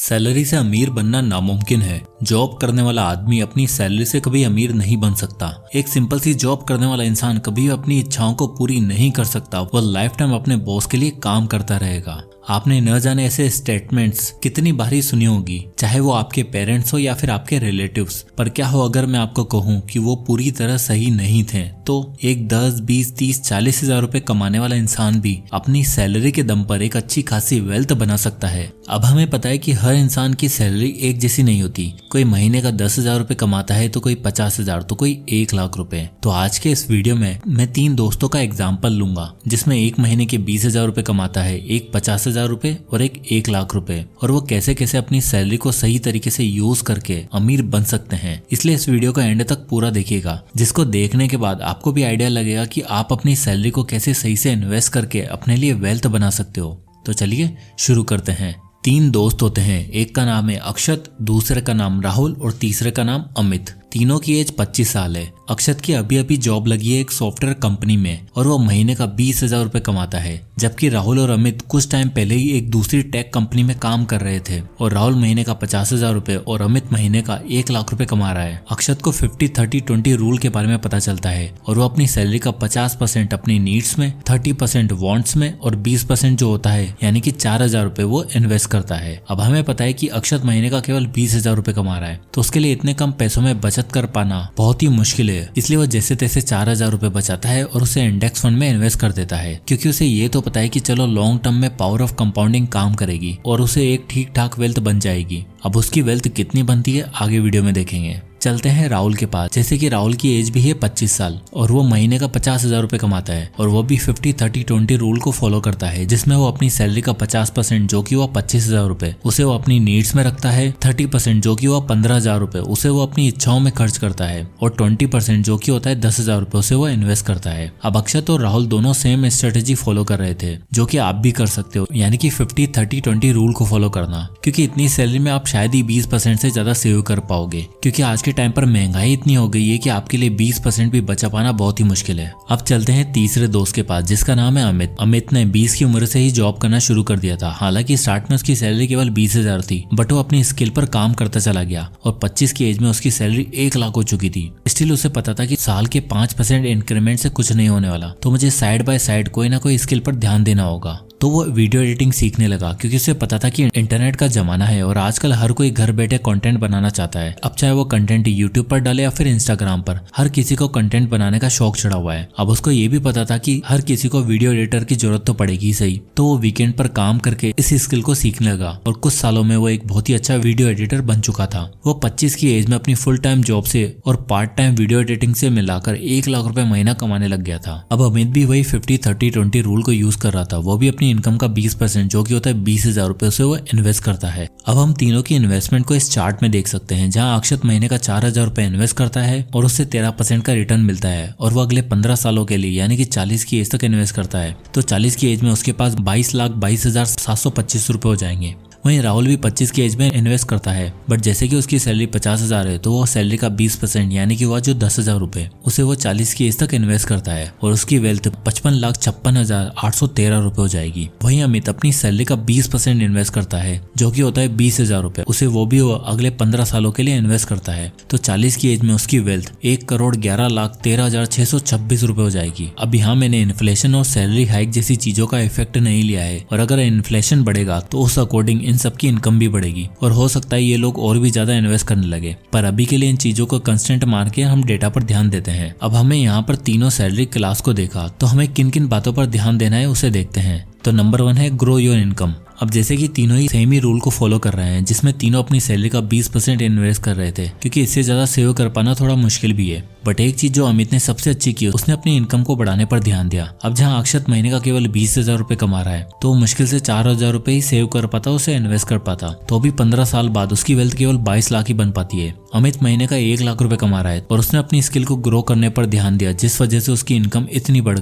Salary से अमीर बनना नामुमकिन है। जॉब करने वाला आदमी अपनी सैलरी से कभी अमीर नहीं बन सकता। एक सिंपल सी जॉब करने वाला इंसान कभी अपनी इच्छाओं को पूरी नहीं कर सकता। वह लाइफ टाइम अपने बॉस के लिए काम करता रहेगा। आपने न जाने ऐसे स्टेटमेंट्स कितनी बारी सुनी होगी, चाहे वो आपके पेरेंट्स हो या फिर आपके रिलेटिव्स। पर क्या हो अगर मैं आपको कहूँ कि वो पूरी तरह सही नहीं थे, तो एक 10, 20, 30, 40 हजार रुपए कमाने वाला इंसान भी अपनी सैलरी के दम पर एक अच्छी खासी वेल्थ बना सकता है। अब हमें पता है कि हर इंसान की सैलरी एक जैसी नहीं होती। कोई महीने का 10,000 रुपए कमाता है, तो कोई 50,000, तो कोई 1,00,000 रुपए। तो आज के इस वीडियो में मैं 3 दोस्तों का एग्जाम्पल लूंगा, जिसमें एक महीने के 20,000 रुपए कमाता है, एक 50,000 रुपए और एक 1,00,000 रुपए, और वो कैसे कैसे अपनी सैलरी को सही तरीके से यूज करके अमीर बन सकते हैं। इसलिए इस वीडियो का एंड तक पूरा देखिएगा, जिसको देखने के बाद आपको भी आइडिया लगेगा कि आप अपनी सैलरी को कैसे सही से इन्वेस्ट करके अपने लिए वेल्थ बना सकते हो। तो चलिए शुरू करते हैं। 3 दोस्त होते हैं, एक का नाम है अक्षत, दूसरे का नाम राहुल और तीसरे का नाम अमित। तीनों की एज 25 साल है। अक्षत की अभी अभी जॉब लगी है एक सॉफ्टवेयर कंपनी में, और वो महीने का 20,000 रुपए कमाता है। जबकि राहुल और अमित कुछ टाइम पहले ही एक दूसरी टेक कंपनी में काम कर रहे थे, और राहुल महीने का 50,000 रुपए और अमित महीने का 1,00,000 रुपए कमा रहा है। अक्षत को 50-30-20 रूल के बारे में पता चलता है, और वो अपनी सैलरी का 50% अपनी नीड्स में, 30% वांट्स में और 20% जो होता है यानी कि 4,000 रुपए वो इन्वेस्ट करता है। अब हमें पता है कि अक्षत महीने का केवल 20,000 रुपए कमा रहा है, तो उसके लिए इतने कम पैसों में बचत कर पाना बहुत ही मुश्किल है। इसलिए वो जैसे तैसे 4,000 रुपए बचाता है और उसे इंडेक्स फंड में इन्वेस्ट कर देता है, क्योंकि उसे ये तो पता है कि चलो लॉन्ग टर्म में पावर ऑफ कंपाउंडिंग काम करेगी और उसे एक ठीक ठाक वेल्थ बन जाएगी। अब उसकी वेल्थ कितनी बनती है आगे वीडियो में देखेंगे। चलते हैं राहुल के पास। जैसे कि राहुल की एज भी है 25 साल और वो महीने का 50,000 रुपए कमाता है, और वो भी 50-30-20 रूल को फॉलो करता है, जिसमें वो अपनी सैलरी का 50% जो कि वो 25,000 रुपए उसे वो अपनी नीड्स में रखता है, 30% जो कि वो 15,000 रुपए उसे वो अपनी इच्छाओं में खर्च करता है, और 20% जो कि होता है 10,000 रुपए उसे वो इन्वेस्ट करता है। अब अक्षत और राहुल दोनों सेम स्ट्रेटेजी फॉलो कर रहे थे, जो कि आप भी कर सकते हो, यानी कि 50-30-20 रूल को फॉलो करना, क्योंकि इतनी सैलरी में आप शायद ही 20% से ज्यादा सेव कर पाओगे, क्योंकि आज के टाइम पर महंगाई इतनी हो गई है कि आपके लिए 20% भी बचा पाना बहुत ही मुश्किल है। अब चलते हैं तीसरे दोस्त के पास, जिसका नाम है अमित। अमित ने 20 की उम्र से ही जॉब करना शुरू कर दिया था। हालांकि स्टार्ट में उसकी सैलरी केवल 20,000 थी, बट वो अपनी स्किल पर काम करता चला गया, और 25 की एज में उसकी सैलरी 1,00,000 हो चुकी थी। स्टिल उसे पता था कि साल के 5% इंक्रीमेंट से कुछ नहीं होने वाला, तो मुझे साइड बाय साइड कोई ना कोई स्किल पर ध्यान देना होगा। तो वो वीडियो एडिटिंग सीखने लगा, क्योंकि उसे पता था कि इंटरनेट का जमाना है और आजकल हर कोई घर बैठे कंटेंट बनाना चाहता है। अब चाहे वो कंटेंट यूट्यूब पर डाले या फिर इंस्टाग्राम पर, हर किसी को कंटेंट बनाने का शौक चढ़ा हुआ है। अब उसको ये भी पता था कि हर किसी को वीडियो एडिटर की जरूरत तो पड़ेगी सही, तो वो वीकेंड पर काम करके इस स्किल को सीखने लगा, और कुछ सालों में वो एक बहुत ही अच्छा वीडियो एडिटर बन चुका था। वो 25 की एज में अपनी फुल टाइम जॉब से और पार्ट टाइम वीडियो एडिटिंग से मिलाकर 1,00,000 रुपए महीना कमाने लग गया था। अब अमित भी वही 50-30-20 रूल को यूज कर रहा था। वो भी अपनी इनकम का 20% जो कि होता है 20,000 रुपए उसे वो इन्वेस्ट करता है। अब हम तीनों की इन्वेस्टमेंट को इस चार्ट में देख सकते हैं, जहां अक्षत महीने का 4,000 रुपए इन्वेस्ट करता है और उससे 13% का रिटर्न मिलता है, और वो अगले 15 सालों के लिए यानी कि 40 की एज तक इन्वेस्ट करता है। तो 40 की एज में उसके पास 22,22,725 रुपए हो जाएंगे। वहीं राहुल भी 25 की एज में इन्वेस्ट करता है, बट जैसे कि उसकी सैलरी 50,000 है, तो वो सैलरी का 20% यानी कि वो जो 10,000 रुपए उसे वो 40 की एज तक इन्वेस्ट करता है, और उसकी वेल्थ 55,56,813 रुपए हो जाएगी। वहीं अमित अपनी सैलरी का 20% इन्वेस्ट करता है, जो कि होता है 20,000 रुपए उसे वो भी वो अगले 15 सालों के लिए इन्वेस्ट करता है। तो 40 की एज में उसकी वेल्थ 1,11,13,626 रुपए हो जाएगी। अब यहाँ मैंने इन्फ्लेशन और सैलरी हाइक जैसी चीजों का इफेक्ट नहीं लिया है, और अगर इन्फ्लेशन बढ़ेगा तो उस अकॉर्डिंग इन सबकी इनकम भी बढ़ेगी, और हो सकता है ये लोग और भी ज्यादा इन्वेस्ट करने लगे। पर अभी के लिए इन चीजों को कंस्टेंट मान के हम डेटा पर ध्यान देते हैं। अब हमें यहाँ पर तीनों सैलरी क्लास को देखा, तो हमें किन किन बातों पर ध्यान देना है उसे देखते हैं। तो नंबर 1 है ग्रो योर इनकम। अब जैसे कि तीनों ही सेम ही रूल को फॉलो कर रहे हैं, जिसमें तीनों अपनी सैलरी का 20% इन्वेस्ट कर रहे थे, क्योंकि इससे ज्यादा सेव कर पाना थोड़ा मुश्किल भी है। बट एक चीज जो अमित ने सबसे अच्छी की, उसने अपनी इनकम को बढ़ाने पर ध्यान दिया। अब जहां अक्षत महीने का केवल 20,000 रुपए कमा रहा है, तो मुश्किल से 4,000 रुपए ही सेव कर पाता, उसे इन्वेस्ट कर पाता, तो भी 15 साल बाद उसकी वेल्थ केवल 22 लाख ही बन पाती है। अमित महीने का 1,00,000 रुपए कमा रहा है, और उसने अपनी स्किल को ग्रो करने पर ध्यान दिया, जिस वजह से उसकी इनकम इतनी बढ़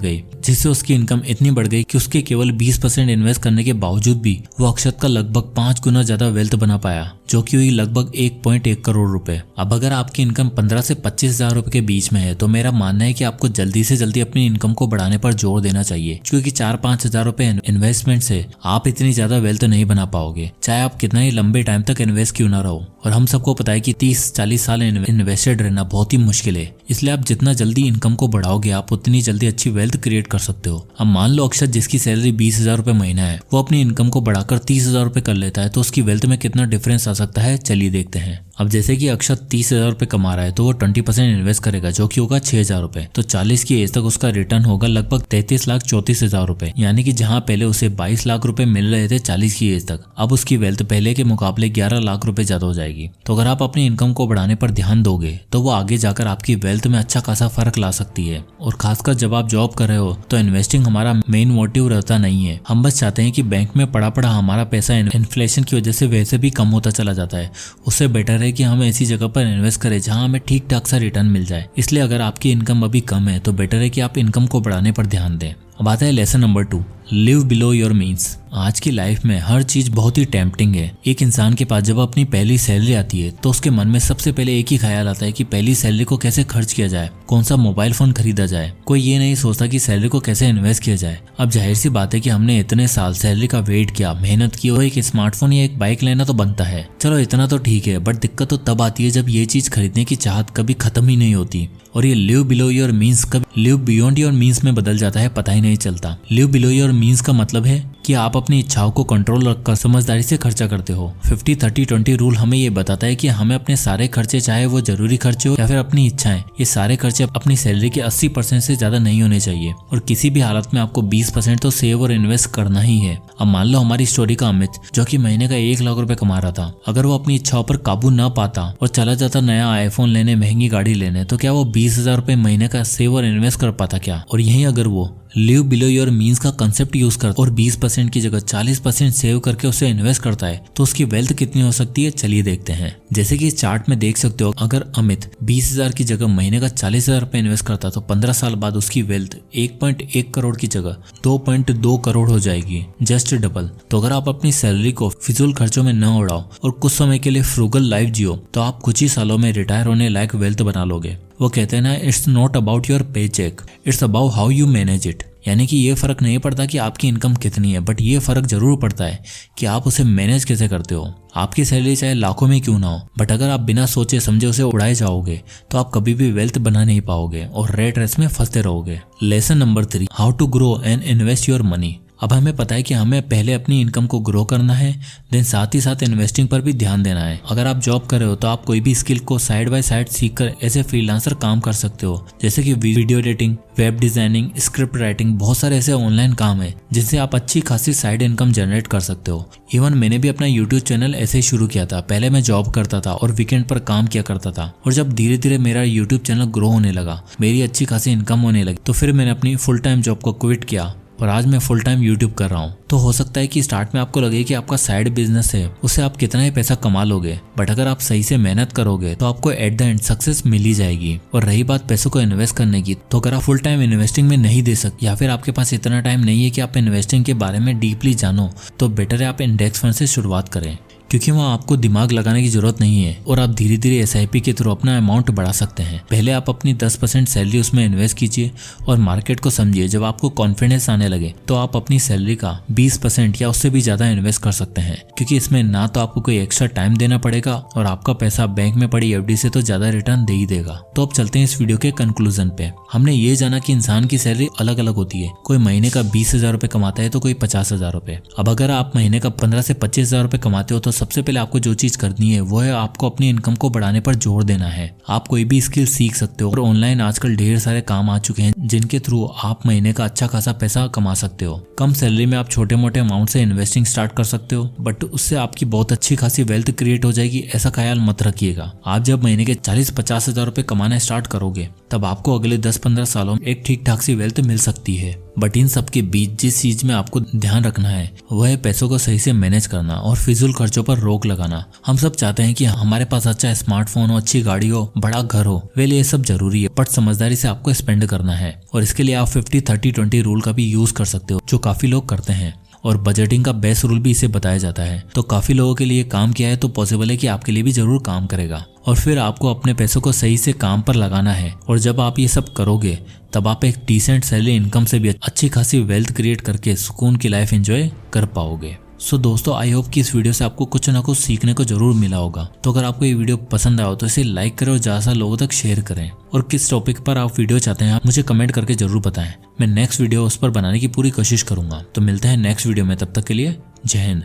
गई कि उसके केवल 20% इन्वेस्ट करने के बावजूद भी वो अक्षत का लगभग 5 गुना ज्यादा वेल्थ बना पाया, जो कि हुई लगभग 1.1 करोड़ रुपए। अब अगर आपकी इनकम 15 से 25,000 रुपए के बीच में है तो मेरा मानना है कि आपको जल्दी से जल्दी अपनी इनकम को बढ़ाने पर जोर देना चाहिए, क्योंकि 4-5 हजार रुपए इन्वेस्टमेंट से आप इतनी ज्यादा वेल्थ नहीं बना पाओगे, चाहे आप कितना ही लंबे टाइम तक इन्वेस्ट क्यों ना रहो। और हम सबको पता है कि 30-40 साल इन्वेस्टेड रहना बहुत ही मुश्किल है, इसलिए आप जितना जल्दी इनकम को बढ़ाओगे आप उतनी जल्दी अच्छी वेल्थ क्रिएट कर सकते हो। अब मान लो अक्षत जिसकी सैलरी 20,000 रुपए महीना है, वो अपनी इनकम को बढ़ाकर 30,000 रुपए कर लेता है, तो उसकी वेल्थ में कितना डिफरेंस आ सकता है, चलिए देखते हैं। अब जैसे कि अक्षत 30,000 रुपए कमा रहा है तो वो 20% इन्वेस्ट करेगा, जो कि होगा 6,000 रुपए। तो 40 की एज तक उसका रिटर्न होगा लगभग 33,34,000 रुपए, यानी कि जहां पहले उसे 22 लाख रुपए मिल रहे थे 40 की एज तक, अब उसकी वेल्थ पहले के मुकाबले 11 लाख रुपए ज्यादा हो जाएगी। तो अगर आप अपनी इनकम को बढ़ाने पर ध्यान दोगे तो वो आगे जाकर आपकी वेल्थ में अच्छा खासा फर्क ला सकती है। और खासकर जब आप जॉब कर रहे हो तो इन्वेस्टिंग हमारा मेन मोटिव रहता नहीं है, हम बस चाहते हैं कि बैंक में पड़ा पड़ा हमारा पैसा इन्फ्लेशन की वजह से वैसे भी कम होता चला जाता है। उससे बेटर है कि हम ऐसी जगह पर इन्वेस्ट करें जहां हमें ठीक ठाक सा रिटर्न मिल जाए। इसलिए अगर आपकी इनकम अभी कम है तो बेटर है कि आप इनकम को बढ़ाने पर ध्यान दें। अब आता है lesson number 2, live below your means. आज की लाइफ में हर चीज बहुत ही टेम्पटिंग है। एक इंसान के पास जब अपनी पहली सैलरी आती है तो उसके मन में सबसे पहले एक ही ख्याल आता है कि पहली सैलरी को कैसे खर्च किया जाए, कौन सा मोबाइल फोन खरीदा जाए। कोई ये नहीं सोचता कि सैलरी को कैसे इन्वेस्ट किया जाए। अब जाहिर सी बात है कि हमने इतने साल सैलरी का वेट किया, मेहनत की, और एक स्मार्टफोन या एक बाइक लेना तो बनता है। चलो इतना तो ठीक है, बट दिक्कत तो तब आती है जब ये चीज खरीदने की चाहत कभी खत्म ही नहीं होती और ये लिव बिलो योर मीन्स कभी लिव बियॉन्ड योर मीन्स में बदल जाता है, पता ही नहीं चलता। लिव बिलो योर मीन्स का मतलब है कि आप अपनी इच्छाओं को कंट्रोल रखकर समझदारी से खर्चा करते हो। 50-30-20 रूल हमें ये बताता है कि हमें अपने सारे खर्चे, चाहे वो जरूरी खर्चे हो या फिर अपनी इच्छाएं, ये सारे खर्चे अपनी सैलरी के 80% से ज्यादा नहीं होने चाहिए और किसी भी हालत में आपको 20% तो सेव और इन्वेस्ट करना ही है। अब मान लो हमारी स्टोरी का अमित, जो कि महीने का 1 लाख रुपए कमा रहा था, अगर वो अपनी इच्छाओं पर काबू न पाता और चला जाता नया आईफोन लेने, महंगी गाड़ी लेने, तो क्या वो 20,000 रुपए महीने का सेव और इन्वेस्ट कर पाता क्या? और यहीं अगर वो लिव बिलो योर मीन्स का कंसेप्ट यूज करता और 20% की जगह 40% सेव करके उसे इन्वेस्ट करता है तो उसकी वेल्थ कितनी हो सकती है, चलिए देखते हैं। जैसे कि इस चार्ट में देख सकते हो, अगर अमित 20,000 की जगह महीने का 40,000 रुपए इन्वेस्ट करता तो 15 साल बाद उसकी वेल्थ 1.1 करोड़ की जगह 2.2 करोड़ हो जाएगी, जस्ट डबल। तो अगर आप अपनी सैलरी को फिजूल खर्चों में न उड़ाओ और कुछ समय के लिए फ्रूगल लाइफ जियो तो आप कुछ ही सालों में रिटायर होने लायक वेल्थ बना लोगे। वो कहते हैं ना, it's not about your paycheck, it's about how you manage it. यानी कि ये फर्क नहीं पड़ता कि आपकी इनकम कितनी है, बट ये फर्क जरूर पड़ता है कि आप उसे मैनेज कैसे करते हो। आपकी सैलरी चाहे लाखों में क्यों ना हो, बट अगर आप बिना सोचे समझे उसे उड़ाए जाओगे तो आप कभी भी वेल्थ बना नहीं पाओगे और रेट रेस में फंसते रहोगे। Lesson number 3, how to grow and invest your money. अब हमें पता है कि हमें पहले अपनी इनकम को ग्रो करना है, देन साथ ही साथ इन्वेस्टिंग पर भी ध्यान देना है। अगर आप जॉब कर रहे हो तो आप कोई भी स्किल को साइड बाय साइड सीखकर ऐसे फ्रीलांसर काम कर सकते हो, जैसे कि video editing, web designing, script writing. बहुत सारे ऐसे ऑनलाइन काम है जिनसे आप अच्छी खासी साइड इनकम जनरेट कर सकते हो। इवन मैंने भी अपना यूट्यूब चैनल ऐसे ही शुरू किया था। पहले मैं जॉब करता था और वीकेंड पर काम किया करता था, और जब धीरे धीरे मेरा यूट्यूब चैनल ग्रो होने लगा, मेरी अच्छी खासी इनकम होने लगी, तो फिर मैंने अपनी फुल टाइम जॉब को क्विट किया और आज मैं फुल टाइम यूट्यूब कर रहा हूँ। तो हो सकता है कि स्टार्ट में आपको लगे कि आपका साइड बिजनेस है, उससे आप कितना ही पैसा कमा लोगे, बट अगर आप सही से मेहनत करोगे तो आपको एट द एंड सक्सेस मिल ही जाएगी। और रही बात पैसों को इन्वेस्ट करने की, तो अगर आप फुल टाइम इन्वेस्टिंग में नहीं दे सकते या फिर आपके पास इतना टाइम नहीं है कि आप इन्वेस्टिंग के बारे में डीपली जानो, तो बेटर है आप इंडेक्स फंड से शुरुआत करें, क्योंकि वहाँ आपको दिमाग लगाने की जरूरत नहीं है और आप धीरे धीरे SIP के थ्रू अपना अमाउंट बढ़ा सकते हैं। पहले आप अपनी 10% सैलरी उसमें इन्वेस्ट कीजिए और मार्केट को समझिए। जब आपको कॉन्फिडेंस आने लगे तो आप अपनी सैलरी का 20% या उससे भी ज्यादा इन्वेस्ट कर सकते हैं, क्योंकि इसमें ना तो आपको कोई एक्स्ट्रा टाइम देना पड़ेगा और आपका पैसा बैंक में पड़ी FD से तो ज्यादा रिटर्न दे ही देगा। तो अब चलते हैं इस वीडियो के कंक्लूजन पे। हमने ये जाना कि इंसान की सैलरी अलग अलग होती है। कोई महीने का 20,000 रुपए कमाता है तो कोई 50,000 रुपए। अब अगर आप महीने का 15 से 25,000 रुपए कमाते हो तो सबसे पहले आपको जो चीज करनी है वो है आपको अपनी इनकम को बढ़ाने पर जोर देना है। आप कोई भी स्किल सीख सकते हो और ऑनलाइन आजकल ढेर सारे काम आ चुके हैं जिनके थ्रू आप महीने का अच्छा खासा पैसा कमा सकते हो। कम सैलरी में आप छोटे मोटे अमाउंट से इन्वेस्टिंग स्टार्ट कर सकते हो, बट उससे आपकी बहुत अच्छी खासी वेल्थ क्रिएट हो जाएगी, ऐसा ख्याल मत रखिएगा। आप जब महीने के 40-50 हजार रुपए कमाना स्टार्ट करोगे तब आपको अगले 10-15 सालों में एक ठीक ठाक सी वेल्थ मिल सकती है। बट इन सब के बीच जिस चीज में आपको ध्यान रखना है वह है पैसों को सही से मैनेज करना और फिजूल खर्चों पर रोक लगाना। हम सब चाहते हैं कि हमारे पास अच्छा स्मार्टफोन हो, अच्छी गाड़ी हो, बड़ा घर हो। वेल ये सब जरूरी है, बट समझदारी से आपको स्पेंड करना है और इसके लिए आप 50-30-20 रूल का भी यूज कर सकते हो, जो काफी लोग करते हैं। और बजटिंग का बेस्ट रूल भी इसे बताया जाता है। तो काफी लोगों के लिए काम किया है तो पॉसिबल है कि आपके लिए भी जरूर काम करेगा। और फिर आपको अपने पैसों को सही से काम पर लगाना है और जब आप ये सब करोगे तब आप एक डिसेंट सैलरी इनकम से भी अच्छी खासी वेल्थ क्रिएट करके सुकून की लाइफ एंजॉय कर पाओगे। सो दोस्तों, आई होप कि इस वीडियो से आपको कुछ ना कुछ सीखने को जरूर मिला होगा। तो अगर आपको ये वीडियो पसंद आया हो तो इसे लाइक करें और ज्यादा लोगों तक शेयर करें। और किस टॉपिक पर आप वीडियो चाहते हैं आप मुझे कमेंट करके जरूर बताएं। मैं नेक्स्ट वीडियो उस पर बनाने की पूरी कोशिश करूंगा। तो मिलते हैं नेक्स्ट वीडियो में, तब तक के लिए जय हिंद।